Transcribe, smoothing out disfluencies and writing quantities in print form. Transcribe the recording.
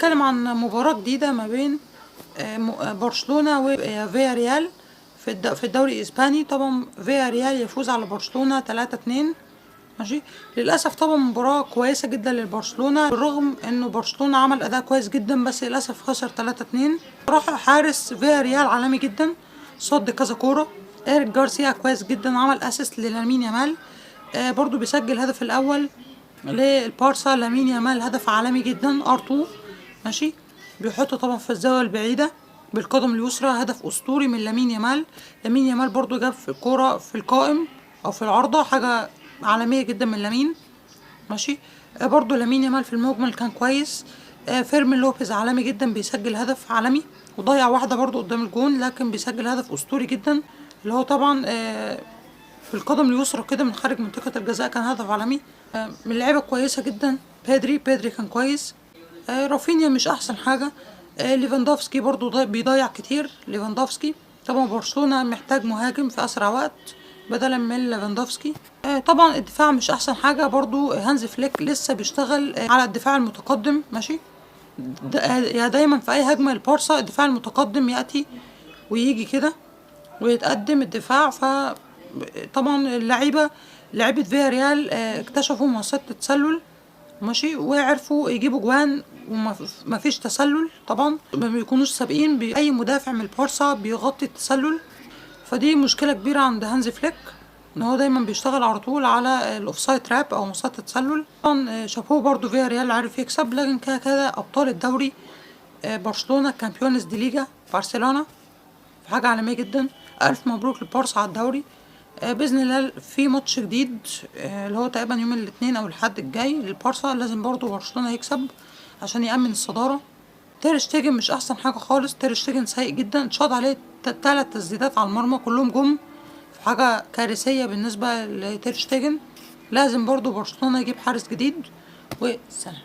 هنتكلم عن مباراة جديدة ما بين برشلونة وفيا ريال في الدوري الاسباني. طبعا فيا ريال يفوز على برشلونة 3-2. ماشي. للاسف طبعا مباراة كويسة جدا لبرشلونة، بالرغم انه برشلونة عمل اداء كويس جدا، بس للاسف خسر 3-2. راح حارس فيا ريال عالمي جدا، صد كذا كورة. إيريك جارسيا كويس جدا، عمل اسيست للامين يامال. برضو بيسجل الهدف الاول للبارسا. لامين يامال هدف عالمي جدا، ار2. ماشي. بيحطه طبعا في الزاوية البعيدة بالقدم اليسرى، هدف اسطوري من لامين يامال. لامين يامال برضو جاب في الكورة في القائم او في العارضة، حاجة عالمية جدا من لامين. ماشي. برضو لامين يامال في المجمل كان كويس. فيرمين لوبيز عالمي جدا، بيسجل هدف عالمي، وضيع واحدة برضو قدام الجون، لكن بيسجل هدف اسطوري جدا، اللي هو طبعا في القدم اليسرى كده من خارج منطقة الجزاء، كان هدف عالمي. من اللعيبة كويسة جدا. بيدري كان كويس. رافينيا مش احسن حاجة. ليفاندوفسكي برضو بيضيع كتير. ليفاندوفسكي طبعا برشلونة محتاج مهاجم في اسرع وقت بدلا من ليفاندوفسكي. طبعا الدفاع مش احسن حاجة برضو. هانز فليك لسه بيشتغل على الدفاع المتقدم. ماشي. دايما في اي هجمة للبارسا الدفاع المتقدم يأتي ويجي كده ويتقدم الدفاع. طبعا لعيبة فيا ريال اكتشفوا منصات التسلل. ماشي. وعرفوا يجيبوا جوان وما فيش تسلل. طبعا ما بيكونوش سابقين باي مدافع من البارسا بيغطي التسلل، فدي مشكلة كبيرة عند هانز فليك، ان هو دايما بيشتغل على طول على الاوفسايد تراب او منصات التسلل. طبعا شابوه برضو فيا ريال عارف يكسب، لكن كده ابطال الدوري برشلونة كامبيونز دي ليجا برشلونة، في حاجة عالمية جدا. ألف مبروك للبارسا على الدوري. بإذن الله في ماتش جديد اللي هو تقريبا يوم الاثنين أو الأحد الجاي للبارسا، لازم برضو برشلونة يكسب عشان يأمن الصدارة. تير شتيجن مش أحسن حاجة خالص، تير شتيجن سيء جدا، اتشاط عليه 3 تسديدات على المرمى كلهم جم، في حاجة كارثية بالنسبة لتير شتيجن. لازم برضو برشلونة يجيب حارس جديد. وسلام.